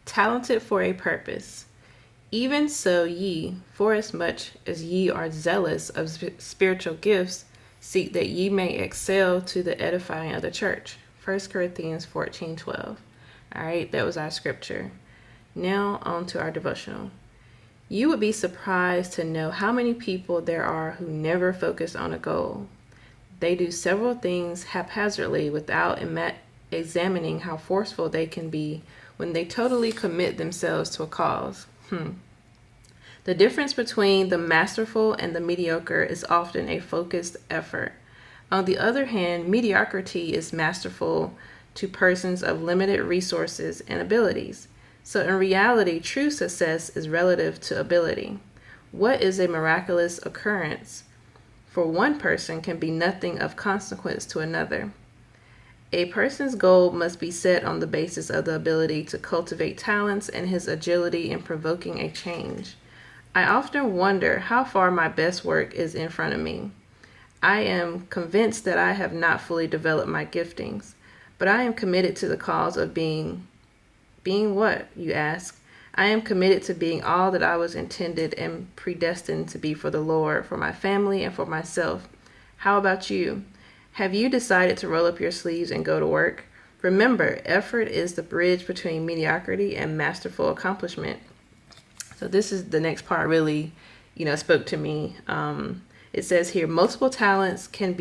Talented for a purpose. Even so ye, forasmuch as ye are zealous of spiritual gifts, seek that ye may excel to the edifying of the church. 1 Corinthians 14:12. All right, that was our scripture. Now on to our devotional. You would be surprised to know how many people there are who never focus on a goal. They do several things haphazardly without examining how forceful they can be when they totally commit themselves to a cause. The difference between the masterful and the mediocre is often a focused effort. On the other hand, mediocrity is masterful to persons of limited resources and abilities. So in reality, true success is relative to ability. What is a miraculous occurrence for one person can be nothing of consequence to another. A person's goal must be set on the basis of the ability to cultivate talents and his agility in provoking a change. I often wonder how far my best work is in front of me. I am convinced that I have not fully developed my giftings, but I am committed to the cause of being what, you ask? I am committed to being all that I was intended and predestined to be for the Lord, for my family, and for myself. How about you? Have you decided to roll up your sleeves and go to work? Remember, effort is the bridge between mediocrity and masterful accomplishment. So this is the next part really, spoke to me. It says here, multiple talents can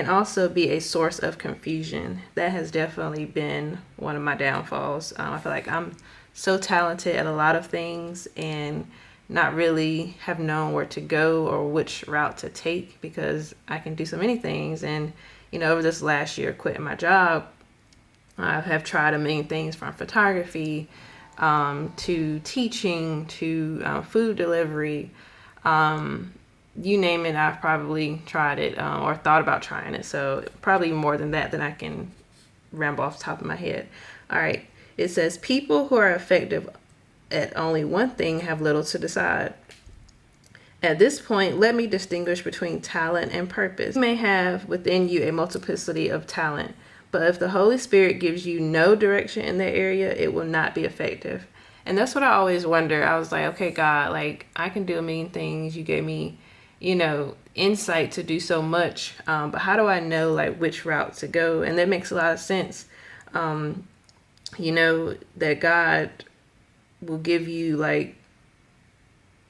also be a source of confusion. That has definitely been one of my downfalls. I feel like I'm so talented at a lot of things and not really have known where to go or which route to take because I can do so many things. And, over this last year quitting my job, I have tried a million things from photography to teaching to food delivery. You name it, I've probably tried it or thought about trying it. So probably more than that than I can ramble off the top of my head. All right. It says people who are effective at only one thing have little to decide. At this point, let me distinguish between talent and purpose. You may have within you a multiplicity of talent, but if the Holy Spirit gives you no direction in that area, it will not be effective. And that's what I always wonder. I was like, okay, God, I can do a million things. You gave me, insight to do so much. But how do I know which route to go? And that makes a lot of sense. That God will give you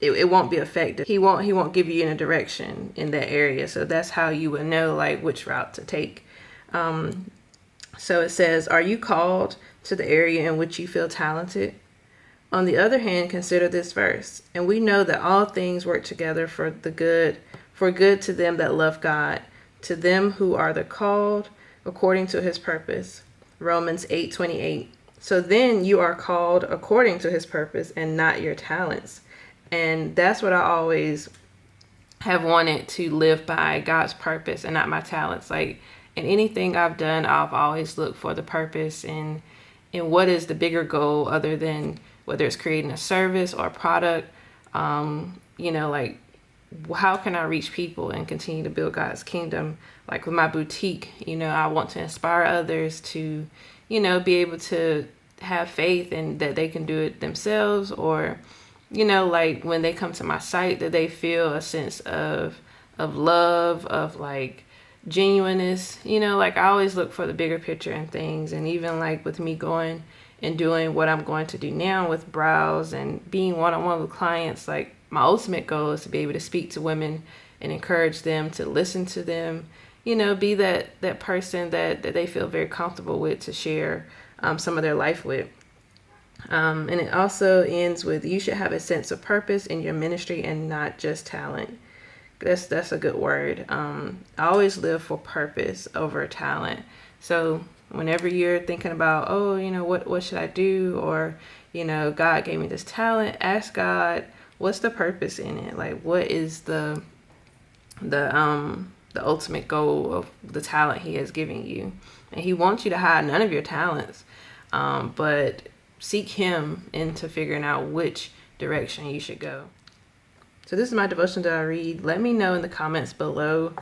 it won't be effective. He won't give you any direction in that area. So that's how you would know which route to take. So it says, are you called to the area in which you feel talented? On the other hand, consider this verse. And we know that all things work together for good to them that love God, to them who are the called according to his purpose. Romans 8:28. So then you are called according to his purpose and not your talents. And that's what I always have wanted to live by, God's purpose and not my talents. In anything I've done, I've always looked for the purpose and what is the bigger goal other than whether it's creating a service or a product. How can I reach people and continue to build God's kingdom? With my boutique, I want to inspire others to, be able to have faith and that they can do it themselves, or, when they come to my site, that they feel a sense of love, of genuineness. I always look for the bigger picture in things. And even with me going and doing what I'm going to do now with brows and being one-on-one with clients, my ultimate goal is to be able to speak to women and encourage them, to listen to them, be that person that they feel very comfortable with to share some of their life with. And it also ends with, you should have a sense of purpose in your ministry and not just talent. That's a good word. I always live for purpose over talent. So whenever you're thinking about, what should I do? Or, God gave me this talent, ask God, what's the purpose in it? What is the ultimate goal of the talent he has given you? And he wants you to hide none of your talents, but seek him into figuring out which direction you should go. So this is my devotion that I read. Let me know in the comments below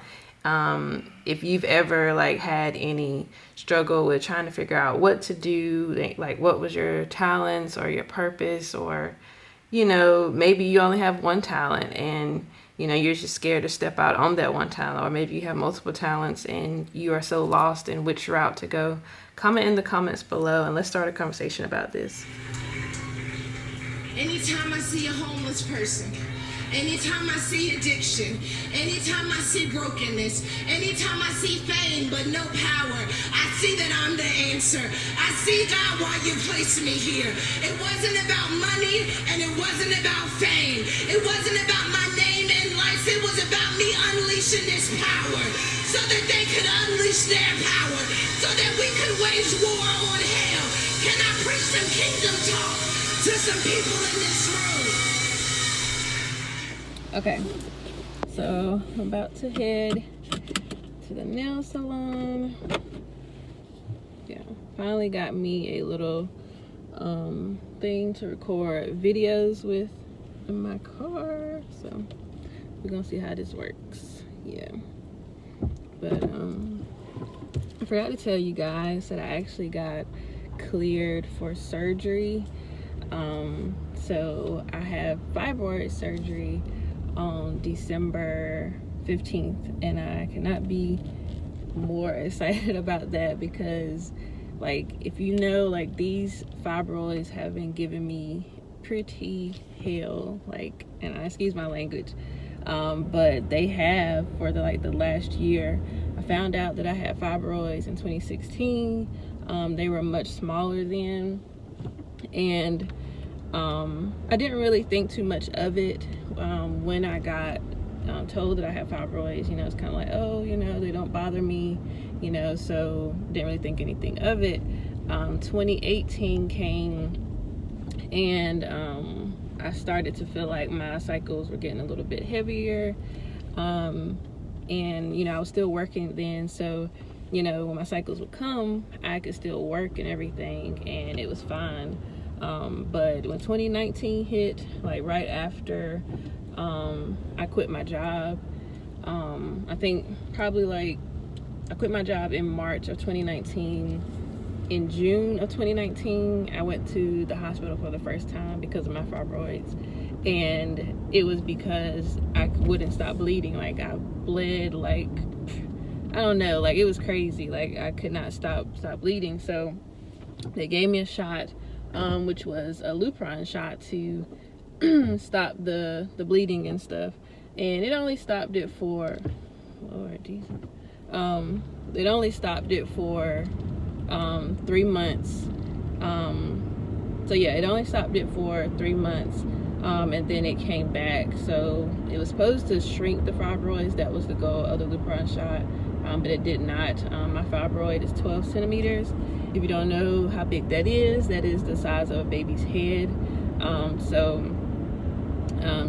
if you've ever like had any struggle with trying to figure out what to do, like what was your talents or your purpose, or maybe you only have one talent and you're just scared to step out on that one talent, or maybe you have multiple talents and you are so lost in which route to go. Comment in the comments below and let's start a conversation about this. Anytime I see a homeless person, anytime I see addiction, anytime I see brokenness, anytime I see fame but no power, I see that I'm the answer. I see, God, why you placed me here. It wasn't about money and it wasn't about fame. It wasn't about my name in lights. It was about me unleashing this power so that they could unleash their power, so that we could wage war on hell. Can I preach some kingdom talk to some people in this room? Okay, so I'm about to head to the nail salon. Yeah, finally got me a little thing to record videos with in my car, so we're gonna see how this works. Yeah, but I forgot to tell you guys that I actually got cleared for surgery. So I have fibroid surgery on December 15th, and I cannot be more excited about that because, like, if you know, like, these fibroids have been giving me pretty hell, like, and I excuse my language, but they have for the last year. I found out that I had fibroids in 2016. They were much smaller then, and I didn't really think too much of it when I got told that I had fibroids. It's kind of like, oh, they don't bother me, so didn't really think anything of it. 2018 came, and I started to feel like my cycles were getting a little bit heavier, and I was still working then, so when my cycles would come, I could still work and everything, and it was fine. But when 2019 hit, like right after I quit my job, I think probably like I quit my job in March of 2019. In June of 2019, I went to the hospital for the first time because of my fibroids, and it was because I wouldn't stop bleeding. Like, I bled like, I don't know, like it was crazy. Like, I could not stop bleeding. So they gave me a shot, which was a Lupron shot to stop the bleeding and stuff, and it only stopped it for, Lord Jesus, it only stopped it for 3 months. So yeah, it only stopped it for 3 months, and then it came back. So it was supposed to shrink the fibroids. That was the goal of the Lupron shot, but it did not. My fibroid is 12 centimeters. If you don't know how big that is the size of a baby's head.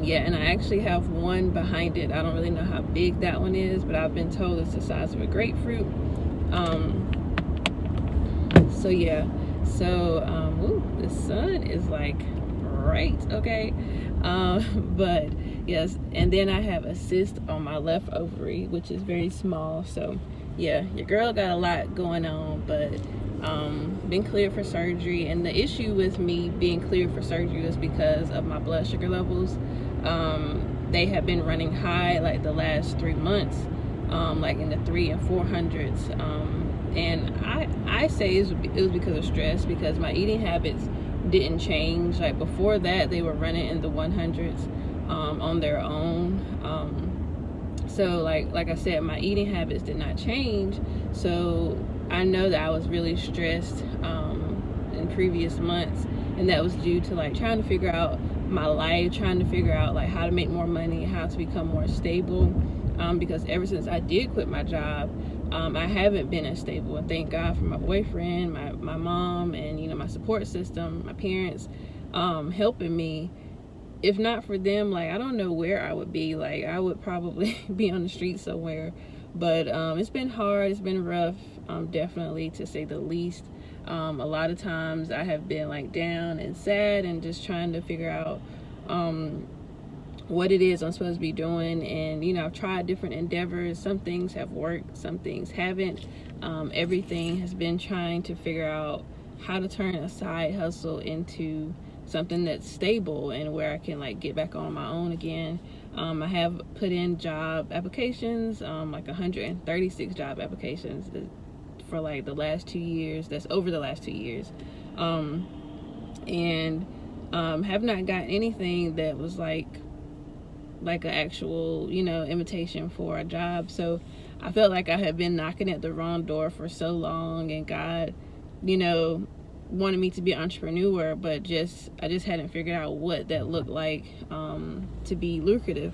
Yeah, and I actually have one behind it. I don't really know how big that one is, but I've been told it's the size of a grapefruit. So yeah, ooh, the sun is like bright, okay? But yes, and then I have a cyst on my left ovary, which is very small. So yeah, your girl got a lot going on, but been cleared for surgery. And the issue with me being cleared for surgery was because of my blood sugar levels. They have been running high like the last 3 months, like in the 300s and 400s, and I say it was because of stress, because my eating habits didn't change. Like before that, they were running in the 100s on their own. So like I said, my eating habits did not change. So I know that I was really stressed in previous months, and that was due to like trying to figure out my life, trying to figure out like how to make more money, how to become more stable, because ever since I did quit my job, I haven't been as stable. And thank God for my boyfriend, my mom, and my support system, my parents, helping me. If not for them, like I don't know where I would be. Like I would probably be on the street somewhere. But it's been hard, it's been rough, definitely, to say the least. A lot of times I have been like down and sad and just trying to figure out what it is I'm supposed to be doing. And I've tried different endeavors. Some things have worked, some things haven't. Everything has been trying to figure out how to turn a side hustle into something that's stable and where I can like get back on my own again. I have put in job applications, like 136 job applications for like the last 2 years. That's over the last 2 years. And have not gotten anything that was like an actual, invitation for a job. So I felt like I had been knocking at the wrong door for so long, and God, wanted me to be an entrepreneur, but I just hadn't figured out what that looked like to be lucrative.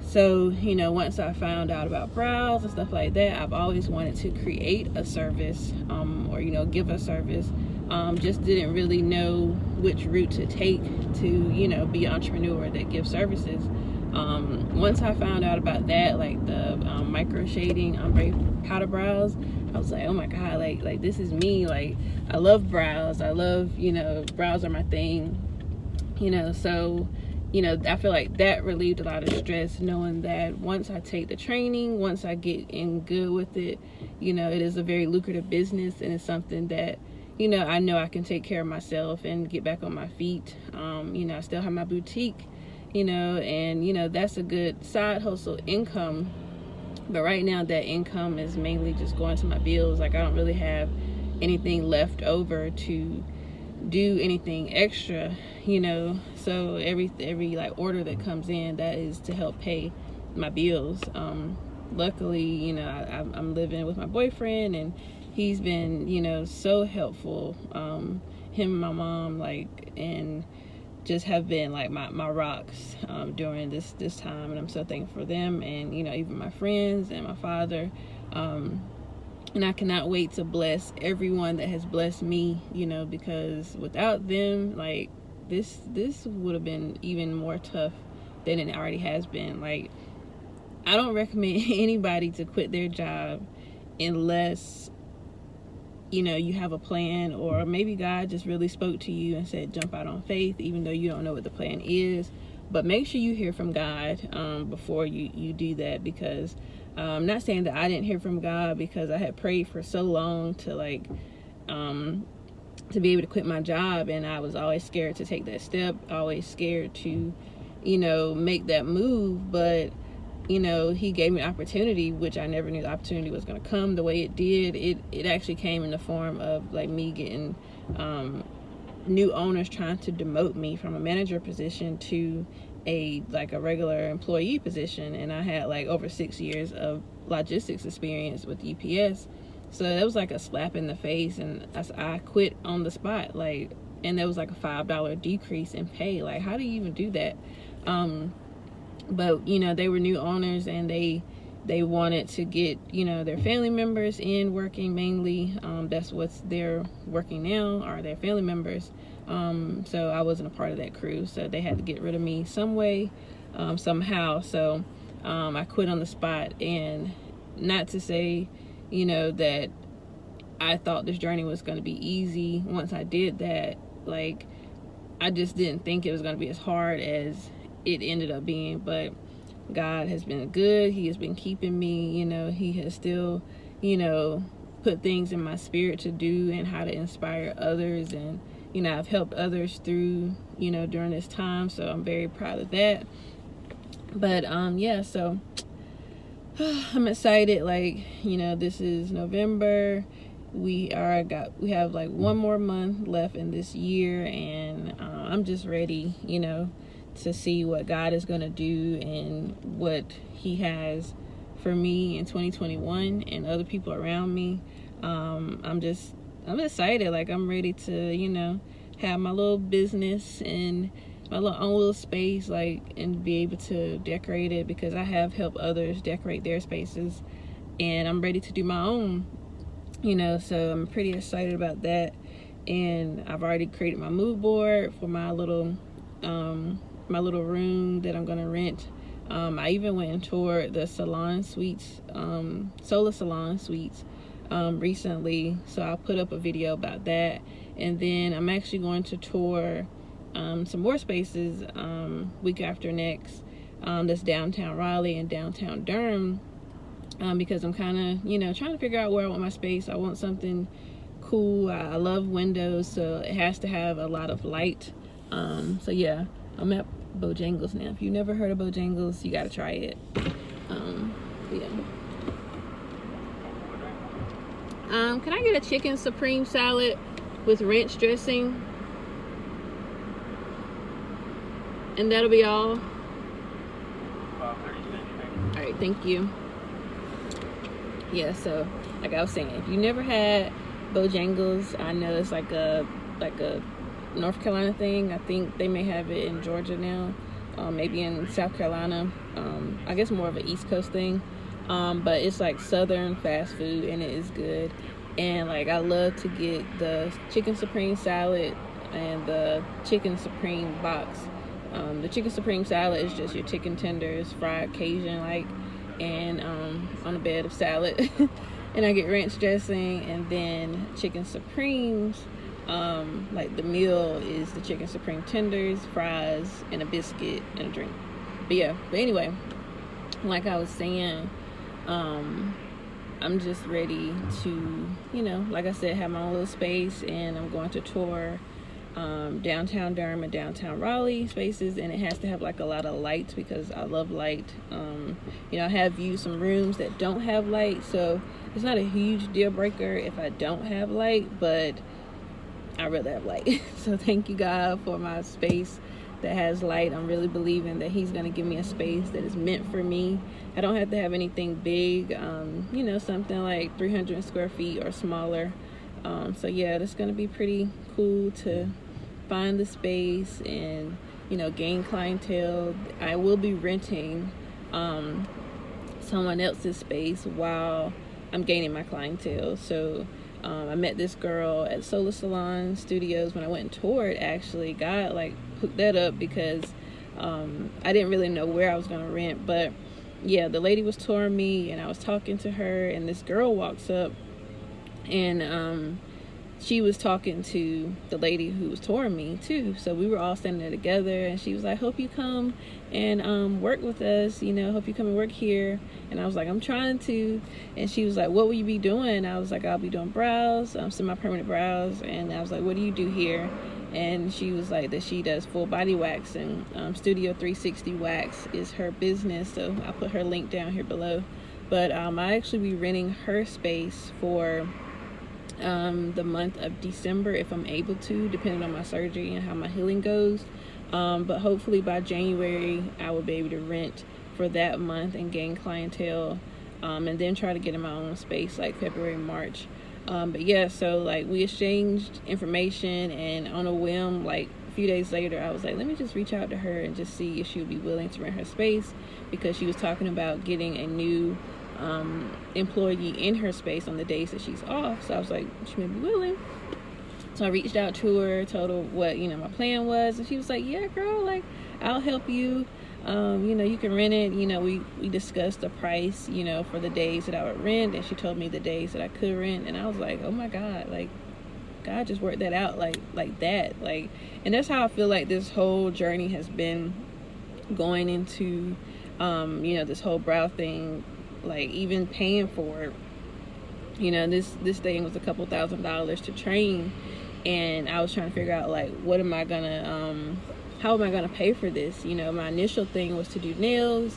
So, once I found out about brows and stuff like that, I've always wanted to create a service, or, give a service. Just didn't really know which route to take to, be an entrepreneur that gives services. Once I found out about that, like the micro shading ombre powder brows, I was like, oh my God, like this is me. Like, I love brows. I love, brows are my thing, so, I feel like that relieved a lot of stress, knowing that once I take the training, once I get in good with it, it is a very lucrative business, and it's something that, I know I can take care of myself and get back on my feet. I still have my boutique, and, that's a good side hustle income. But right now that income is mainly just going to my bills. Like, I don't really have anything left over to do anything extra, so every like order that comes in, that is to help pay my bills. Luckily, I'm living with my boyfriend, and he's been, so helpful. Him and my mom, and just have been like my rocks during this time, and I'm so thankful for them, and even my friends and my father. And I cannot wait to bless everyone that has blessed me, because without them, like, this would have been even more tough than it already has been. Like, I don't recommend anybody to quit their job unless, you have a plan, or maybe God just really spoke to you and said, jump out on faith, even though you don't know what the plan is. But make sure you hear from God before you do that, because I'm not saying that I didn't hear from God, because I had prayed for so long to to be able to quit my job, and I was always scared to take that step, always scared to, make that move. But, he gave me an opportunity, which I never knew the opportunity was going to come the way it did. It actually came in the form of like me getting new owners trying to demote me from a manager position to a regular employee position, and I had like over 6 years of logistics experience with UPS. So that was like a slap in the face, and I quit on the spot, and there was like a $5 decrease in pay. Like, how do you even do that? But they were new owners, and they wanted to get their family members in working mainly. That's what's they're working now, are their family members. So I wasn't a part of that crew, so they had to get rid of me some way, somehow. So I quit on the spot. And not to say that I thought this journey was going to be easy. Once I did that, like, I just didn't think it was going to be as hard as it ended up being. But God has been good. He has been keeping me. He has still put things in my spirit to do, and how to inspire others. And I've helped others through during this time, so I'm very proud of that. But yeah, so I'm excited. Like, this is November. We have like one more month left in this year, and I'm just ready to see what God is going to do and what he has for me in 2021 and other people around me. I'm excited. Like, I'm ready to have my little business and my own little space, and be able to decorate it, because I have helped others decorate their spaces, and I'm ready to do my own, so I'm pretty excited about that. And I've already created my mood board for my little room that I'm gonna rent. I even went and toured the Salon Suites, Solar Salon Suites recently, so I'll put up a video about that. And then I'm actually going to tour some more spaces week after next. that's downtown Raleigh and downtown Durham, because I'm kind of, trying to figure out where I want my space. I want something cool. I love windows, so it has to have a lot of light. So yeah, I'm at Bojangles now. If you've never heard of Bojangles, you got to try it. Yeah. Can I get a chicken supreme salad with ranch dressing? And that'll be all. Alright, thank you. Yeah, so like I was saying, if you never had Bojangles, I know it's like a North Carolina thing. I think they may have it in Georgia now, maybe in South Carolina. I guess more of an East Coast thing. But it's like Southern fast food, and it is good. And like I love to get the chicken supreme salad and the chicken supreme box. The chicken supreme salad is just your chicken tenders, fried Cajun like, and on a bed of salad. And I get ranch dressing, and then chicken supremes. Like the meal is the chicken supreme tenders, fries, and a biscuit and a drink. But anyway, like I was saying, I'm just ready to, like I said, have my own little space, and I'm going to tour downtown Durham and downtown Raleigh spaces, and it has to have like a lot of lights because I love light. I have viewed some rooms that don't have light, so it's not a huge deal breaker if I don't have light, but I rather have light. So thank you, God, for my space that has light. I'm really believing that He's going to give me a space that is meant for me. I don't have to have anything big, something like 300 square feet or smaller. So yeah, that's going to be pretty cool to find the space and, gain clientele. I will be renting someone else's space while I'm gaining my clientele. So I met this girl at Salon Studios when I went and toured. Actually, God hooked that up because I didn't really know where I was going to rent. But yeah, the lady was touring me, and I was talking to her, and this girl walks up, and she was talking to the lady who was touring me too. So we were all standing there together, and she was like, hope you come and work with us, hope you come and work here. And I was like, I'm trying to. And she was like, what will you be doing? I was like, I'll be doing brows, semi-permanent brows. And I was like, what do you do here? And she was like that she does full body wax, and Studio 360 Wax is her business. So I'll put her link down here below. But I actually be renting her space for the month of December if I'm able to, depending on my surgery and how my healing goes. But hopefully by January I will be able to rent for that month and gain clientele, and then try to get in my own space like February, March. But yeah, so like we exchanged information, and on a whim, like a few days later, I was like, let me just reach out to her and just see if she would be willing to rent her space, because she was talking about getting a new employee in her space on the days that she's off. So I was like, she may be willing. So I reached out to her, told her what my plan was, and she was like, yeah girl, like I'll help you. You can rent it. We discussed the price for the days that I would rent, and she told me the days that I could rent. And I was like, oh my God, like God just worked that out like that. And that's how I feel like this whole journey has been going into this whole brow thing. Like even paying for it, this thing was a couple $1,000s to train, and I was trying to figure out like what am I gonna how am I gonna pay for this. My initial thing was to do nails,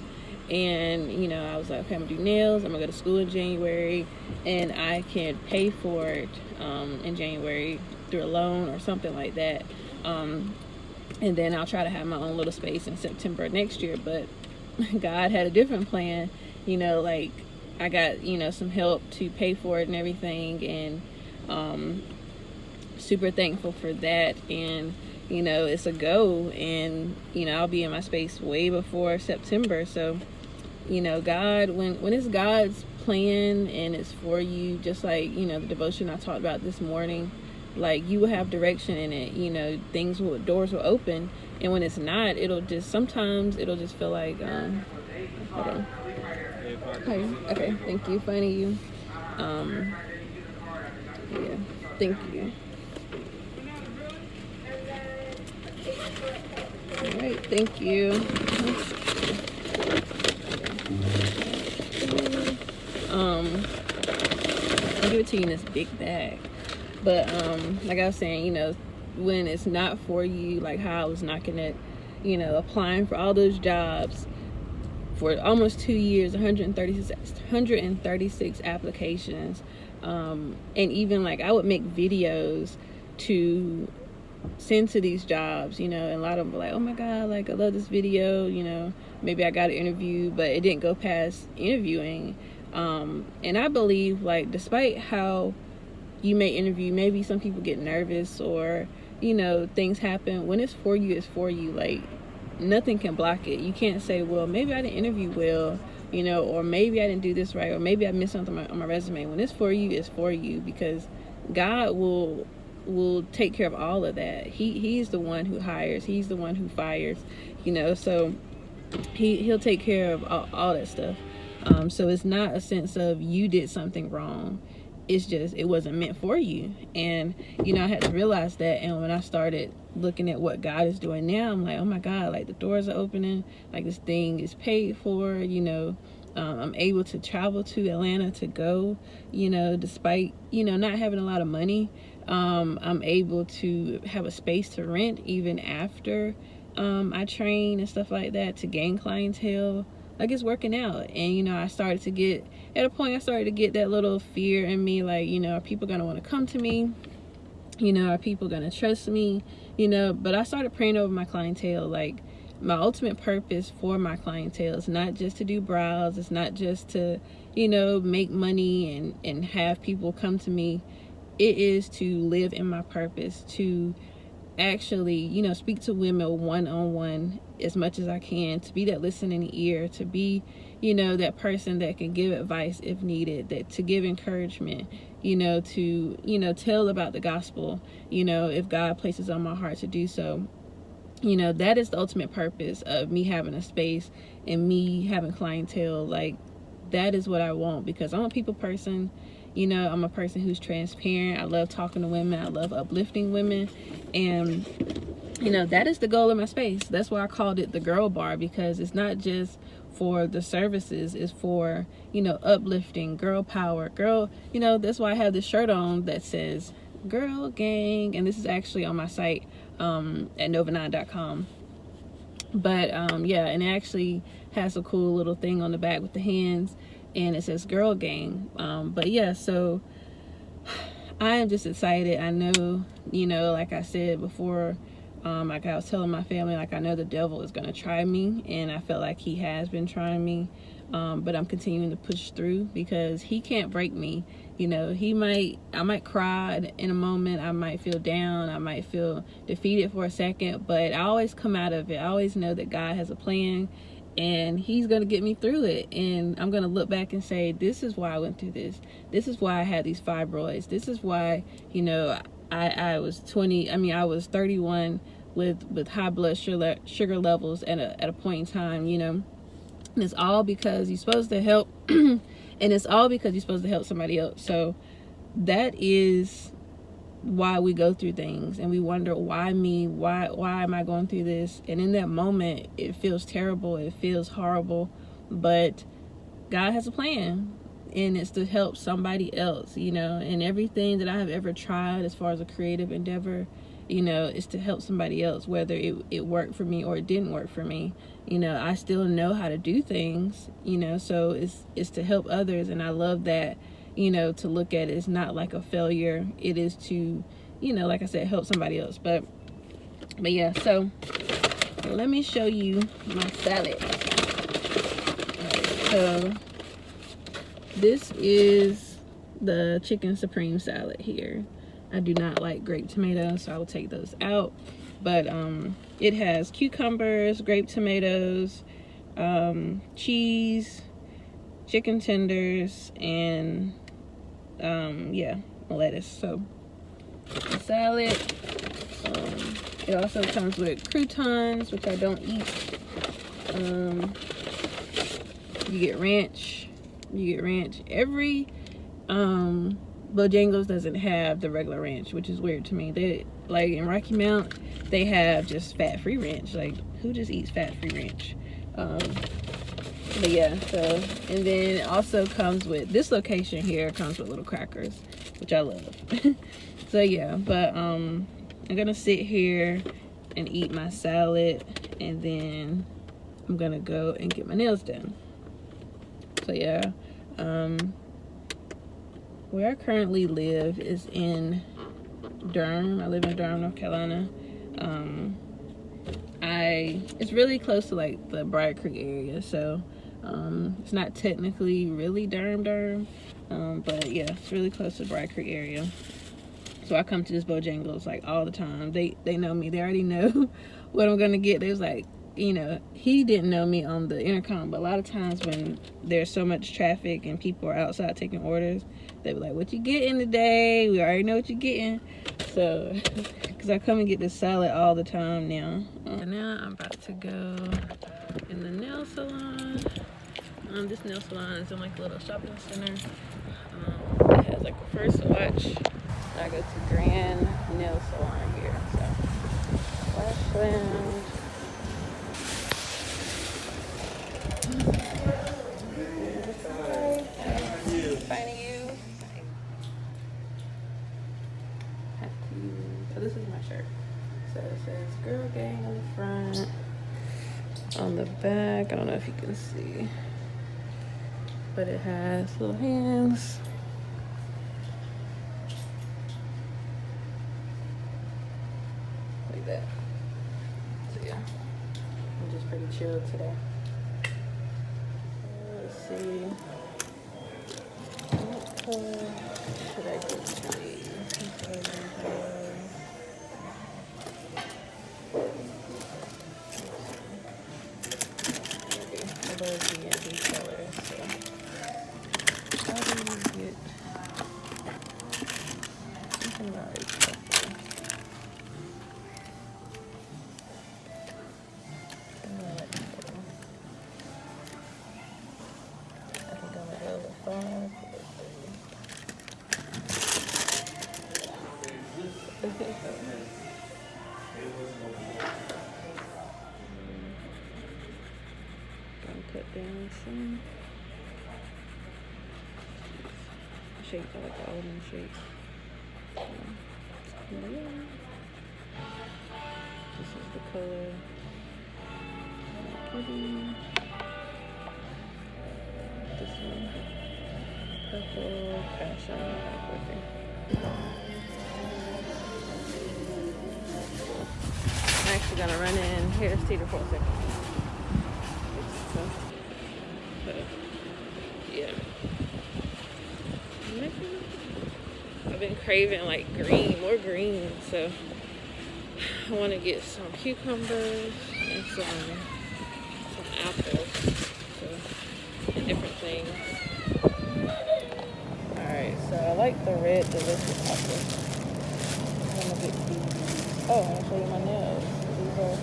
and I was like, okay, I'm gonna do nails, I'm gonna go to school in January, and I can pay for it in January through a loan or something like that, and then I'll try to have my own little space in September next year. But God had a different plan. Like I got, some help to pay for it and everything, and super thankful for that. And, it's a go, and, I'll be in my space way before September. So, God, when it's God's plan and it's for you, just like, the devotion I talked about this morning, like you will have direction in it, doors will open. And when it's not, sometimes it'll just feel like, hold on. Okay, thank you. Finding you. Yeah, thank you. All right, thank you. I'll give it to you in this big bag. But like I was saying, you know, when it's not for you, like how I was knocking at, you know, applying for all those jobs for almost 2 years, 136 applications, and even like I would make videos to send to these jobs, you know, and a lot of them were like, oh my god, like I love this video, you know, maybe I got an interview, but it didn't go past interviewing. And I believe, like, despite how you may interview, maybe some people get nervous or, you know, things happen. When it's for you, it's for you. Like, nothing can block it. You can't say, well, maybe I didn't interview well, you know, or maybe I didn't do this right, or maybe I missed something on my resume. When it's for you, it's for you, because God will take care of all of that. He's the one who hires. He's the one who fires, you know, so he'll take care of all that stuff. So it's not a sense of you did something wrong. It's just, it wasn't meant for you. And, you know, I had to realize that. And when I started looking at what God is doing now, I'm like, oh my God, like the doors are opening, like this thing is paid for, you know. I'm able to travel to Atlanta to go, you know, despite, you know, not having a lot of money. I'm able to have a space to rent even after I train and stuff like that, to gain clientele. Like, it's working out. And, you know, I started to get that little fear in me, like, you know, are people gonna want to come to me, you know, are people gonna trust me, you know. But I started praying over my clientele. Like, my ultimate purpose for my clientele is not just to do brows, it's not just to, you know, make money and have people come to me. It is to live in my purpose, to actually, you know, speak to women one-on-one as much as I can, to be that listening ear, to be, you know, that person that can give advice if needed, that to give encouragement, you know, to, you know, tell about the gospel, you know, if God places on my heart to do so. You know, that is the ultimate purpose of me having a space and me having clientele. Like, that is what I want, because I'm a people person. You know, I'm a person who's transparent. I love talking to women. I love uplifting women. And, you know, that is the goal of my space. That's why I called it the Girl Bar, because it's not just for the services. It's for, you know, uplifting, girl power, girl, you know. That's why I have this shirt on that says Girl Gang. And this is actually on my site at nova9.com. But, yeah, and it actually has a cool little thing on the back with the hands. And it says Girl Gang. But yeah, so I am just excited. I know, you know, like I said before, like I was telling my family, like, I know the devil is going to try me, and I felt like he has been trying me. But I'm continuing to push through, because he can't break me. You know, I might cry in a moment. I might feel down. I might feel defeated for a second, but I always come out of it. I always know that God has a plan, and he's going to get me through it. And I'm going to look back and say, this is why I went through this. This is why I had these fibroids. This is why, you know, I was 31 with high blood sugar levels at a point in time, you know. And it's all because you're supposed to help. And it's all because you're supposed to help somebody else. So that is why we go through things, and we wonder, why me? Why am I going through this? And in that moment, it feels terrible. It feels horrible. But God has a plan, and it's to help somebody else, you know. And everything that I have ever tried as far as a creative endeavor, you know, is to help somebody else, whether it worked for me or it didn't work for me. You know, I still know how to do things, you know, so it's to help others. And I love that, you know, to look at it, it's not like a failure. It is to, you know, like I said, help somebody else. But yeah, so let me show you my salad. So this is the chicken supreme salad here. I do not like grape tomatoes, so I will take those out. But it has cucumbers, grape tomatoes, cheese, chicken tenders, and yeah, lettuce. So the salad. It also comes with croutons, which I don't eat. You get ranch. Every Bojangles doesn't have the regular ranch, which is weird to me. They, like in Rocky Mount, they have just fat-free ranch. Like, who just eats fat-free ranch? But yeah, so, and then it also comes with, this location here comes with little crackers, which I love. So yeah, but I'm gonna sit here and eat my salad, and then I'm gonna go and get my nails done. So yeah, where I currently live is in Durham. I live in Durham, North Carolina. It's really close to like the Briar Creek area, so it's not technically really Durham, but yeah, it's really close to the Briar Creek area. So I come to this Bojangles like all the time. They know me. They already know what I'm gonna get. They was like, you know, he didn't know me on the intercom, but a lot of times when there's so much traffic and people are outside taking orders, they be like, "What you getting today? We already know what you're getting." So, because I come and get this salad all the time now. Now I'm about to go in the nail salon. This nail salon is in like a little shopping center. It has like a first watch. I go to Grand Nail Salon here. So, Flashland. Finding you. So this is my shirt. So it says Girl Gang on the front. On the back, I don't know if you can see, but it has little hands. Like that. So yeah, I'm just pretty chill today. Let's see. What color should I get today? I love the colors, so how do you get something about it? I think I'm gonna go with 5. Gonna put down some shapes. I like the almond shapes. Yeah. This is the color. This one, purple passion. I'm actually gonna run in Harris Teeter for a second. But yeah, I've been craving like more green, so I want to get some cucumbers and some apples, so, and different things. Alright, so I like the red delicious apples. I'm gonna get these. Oh, I'm gonna show you my nails. These are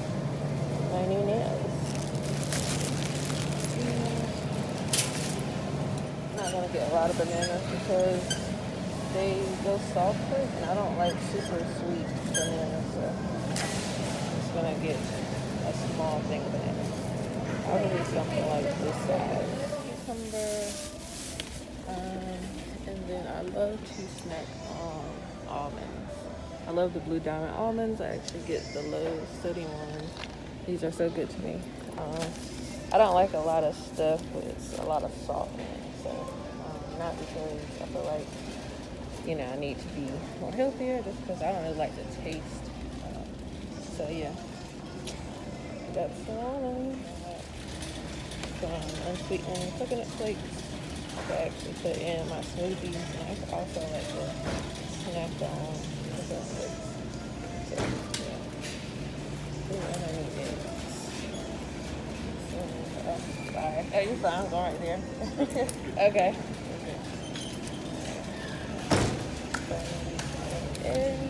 my new nails. I'm not gonna get a lot of bananas because they go soft quick, and I don't like super sweet bananas, so I'm just gonna get a small thing of banana. Probably something like this size. Cucumber. And then I love to snack on almonds. I love the Blue Diamond almonds. I actually get the low sodium ones. These are so good to me. I don't like a lot of stuff with a lot of salt in it. So, not because I feel like, you know, I need to be more healthier, just because I don't really like the taste. So yeah, that's the almonds. Some unsweetened coconut flakes to actually put in my smoothie, and I also like to snack on coconut flakes. So yeah. Ooh, I don't need eggs. Sorry. Oh, you're fine. I'm going right there. Okay. Eggs.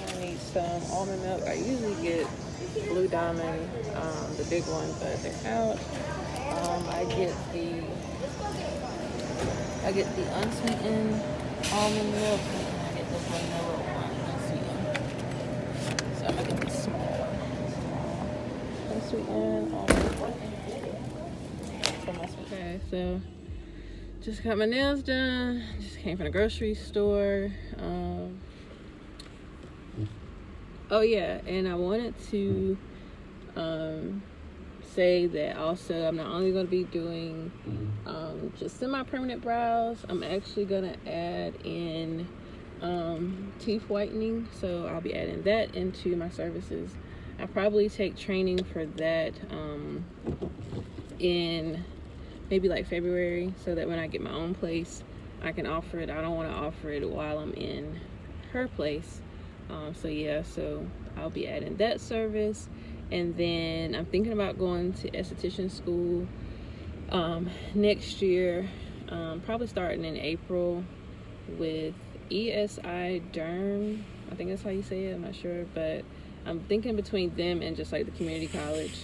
I need some almond milk. I usually get Blue Diamond, the big ones, but they're out. I get the unsweetened almond milk. I get this vanilla one. Let's see. So I'm gonna get this small one. And sweeten all okay, so just got my nails done. Just came from the grocery store. Oh yeah, and I wanted to say that also I'm not only going to be doing just semi-permanent brows. I'm actually going to add in teeth whitening, so I'll be adding that into my services. I probably take training for that in maybe like February, so that when I get my own place I can offer it. I don't want to offer it while I'm in her place. So yeah, so I'll be adding that service. And then I'm thinking about going to esthetician school next year, probably starting in April with ESI Derm. I think that's how you say it, I'm not sure, but I'm thinking between them and just like the community college,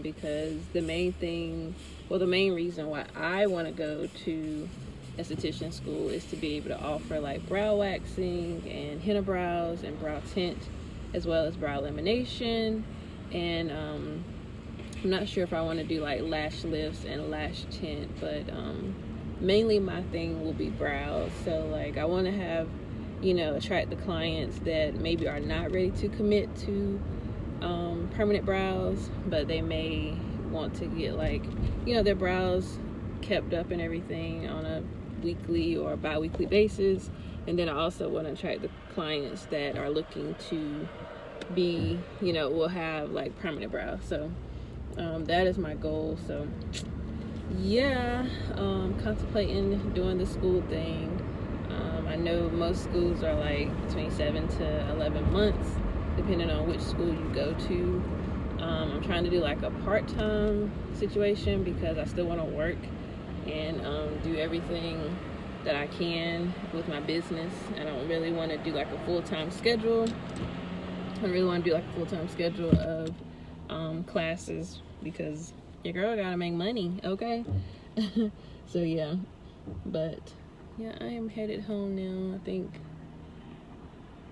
because the main reason why I want to go to esthetician school is to be able to offer like brow waxing and henna brows and brow tint, as well as brow lamination. And I'm not sure if I want to do like lash lifts and lash tint, but mainly my thing will be brows. So like I want to have, attract the clients that maybe are not ready to commit to permanent brows, but they may want to get like, their brows kept up and everything on a weekly or bi-weekly basis. And then I also want to attract the clients that are looking to be, will have like permanent brows. So that is my goal. So yeah, contemplating doing the school thing. I know most schools are like between 7 to 11 months depending on which school you go to. I'm trying to do like a part-time situation because I still want to work and do everything that I can with my business. I don't really want to do like a full-time schedule. I really want to do like a full-time schedule of classes because your girl gotta make money, okay? So yeah, but yeah, I am headed home now.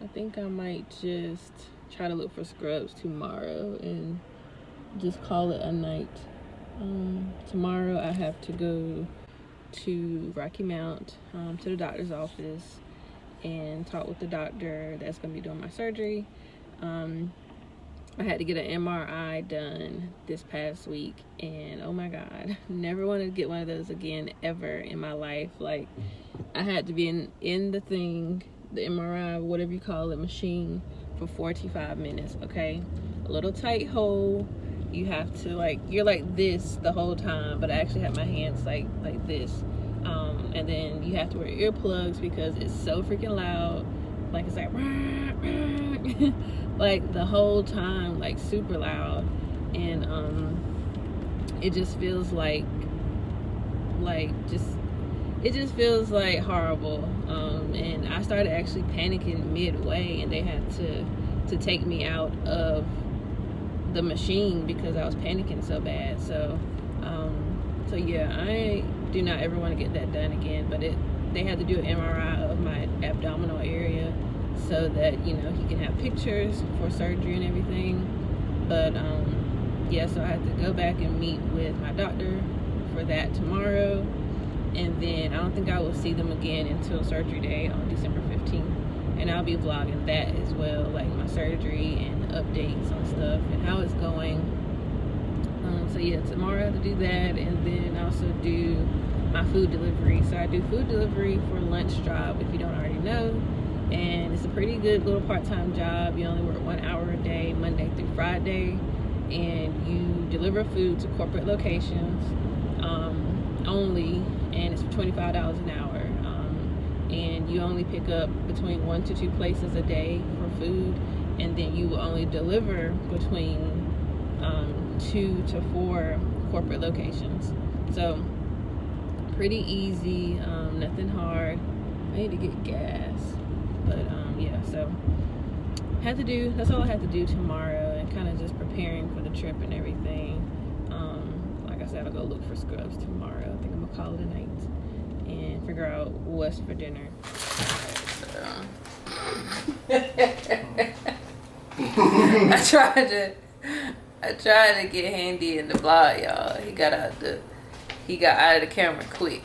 I think I might just try to look for scrubs tomorrow and just call it a night. Tomorrow I have to go to Rocky Mount, to the doctor's office and talk with the doctor that's gonna be doing my surgery. I had to get an MRI done this past week, and oh my god, never want to get one of those again ever in my life. Like, I had to be in the MRI, whatever you call it, machine for 45 minutes, okay? A little tight hole. You have to you're like this the whole time, but I actually have my hands like this. And then you have to wear earplugs because it's so freaking loud. Like, it's like rah, rah, like the whole time, like super loud. And it just feels like it just feels like horrible. And I started actually panicking midway, and they had to take me out of the machine because I was panicking so bad. So yeah, I do not ever want to get that done again. But they had to do an MRI of my abdominal area so that he can have pictures for surgery and everything. But yeah, so I have to go back and meet with my doctor for that tomorrow, and then I don't think I will see them again until surgery day on December 15th, and I'll be vlogging that as well, like my surgery and updates on stuff and how it's going. So yeah, tomorrow I have to do that, and then also do my food delivery. So I do food delivery for Lunch Job, if you don't already know, and it's a pretty good little part-time job. You only work 1 hour a day, Monday through Friday, and you deliver food to corporate locations only, and it's for $25 an hour. And you only pick up between 1 to 2 places a day for food, and then you will only deliver between 2 to 4 corporate locations. So pretty easy, nothing hard. I need to get gas, but yeah, so that's all I have to do tomorrow, and kind of just preparing for the trip and everything. Like I said, I'll go look for scrubs tomorrow. I think I'm gonna call it a night and figure out what's for dinner. Alright, so I tried to get Handy in the vlog, y'all. He got out of the camera quick.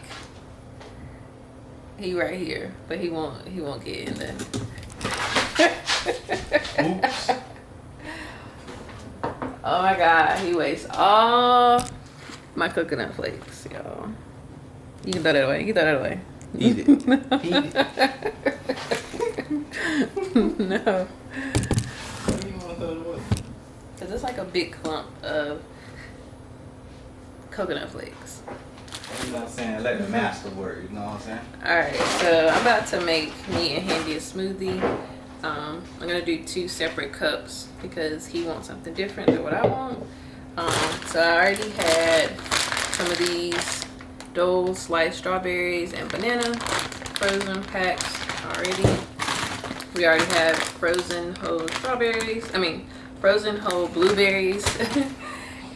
He right here, but he won't get in there. Oops. Oh my God, he wastes all my coconut flakes, y'all. You can throw that away. Eat it. Eat it. No. Why do you want to throw it away? Because it's like a big clump of coconut flakes. You know what I'm saying? Let the master work, you know what I'm saying? Alright, so I'm about to make me and Handy a smoothie. I'm going to do 2 separate cups because he wants something different than what I want. So I already had some of these Dole sliced strawberries and banana frozen packs already. We already have frozen whole blueberries.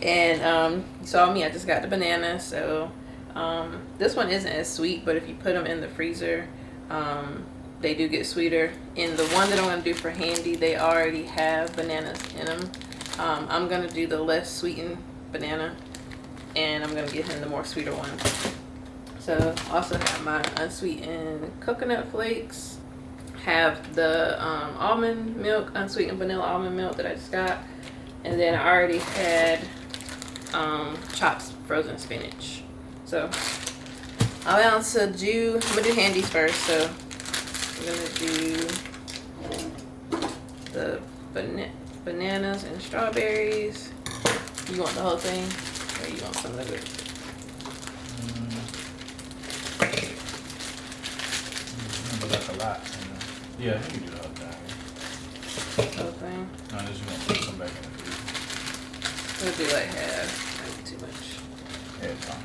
And you saw me, I just got the banana. So this one isn't as sweet, but if you put them in the freezer, they do get sweeter. In the one that I'm going to do for Handy, they already have bananas in them. I'm going to do the less sweetened banana, and I'm going to get him the more sweeter one. So also have my unsweetened coconut flakes, have the almond milk, unsweetened vanilla almond milk that I just got, and then I already had chopped frozen spinach. So I'm going to do Handy's first. So I'm going to do the bananas and strawberries. You want the whole thing, or you want some of it? But that's a lot. You know? Yeah, you can do the whole thing. Whole thing? No, just you gonna put some back in the freezer. We'll do like half, not too much. Yeah, it's fine.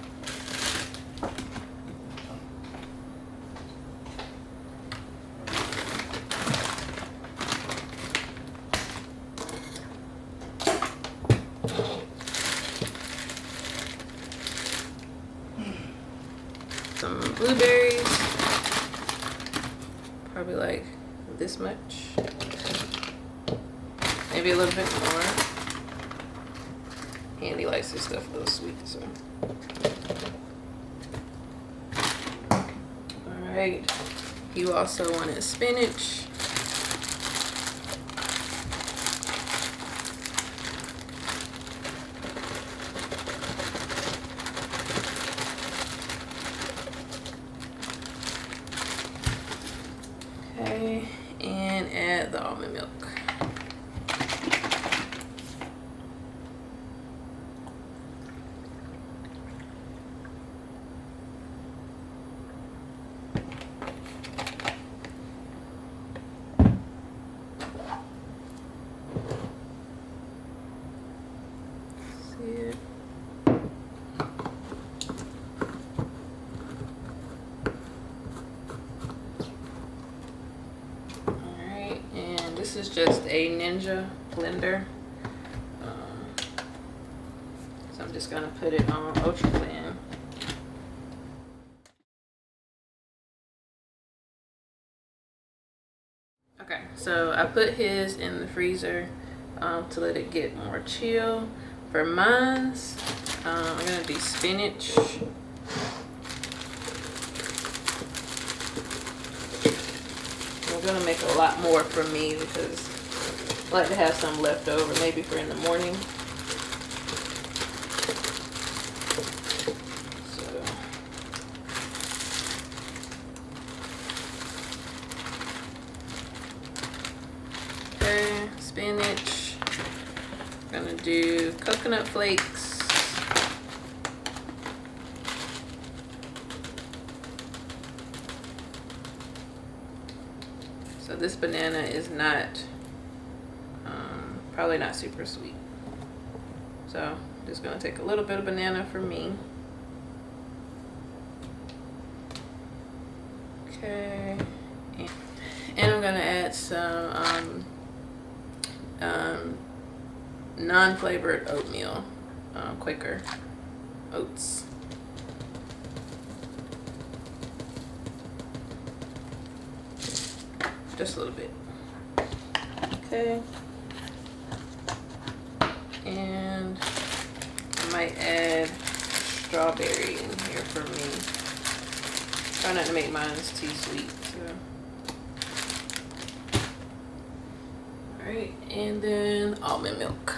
Some blueberries, probably like this much, maybe a little bit more. Handy likes his stuff a little sweet, so. Alright, you also wanted spinach. Okay, and add the almond milk. See it? This is just a Ninja blender. So I'm just gonna put it on Ultra Blend. Okay, so I put his in the freezer to let it get more chill. For mine's, I'm gonna do spinach. I'm gonna make a lot more for me because I like to have some left over, maybe for in the morning. So, okay, spinach. I'm gonna do coconut flakes. So this banana is not, probably not super sweet. So I'm just gonna take a little bit of banana for me. Okay, and I'm gonna add some non-flavored oatmeal, Quaker oats. Just a little bit. Okay. And I might add strawberry in here for me. Try not to make mine too sweet. So. Alright, and then almond milk.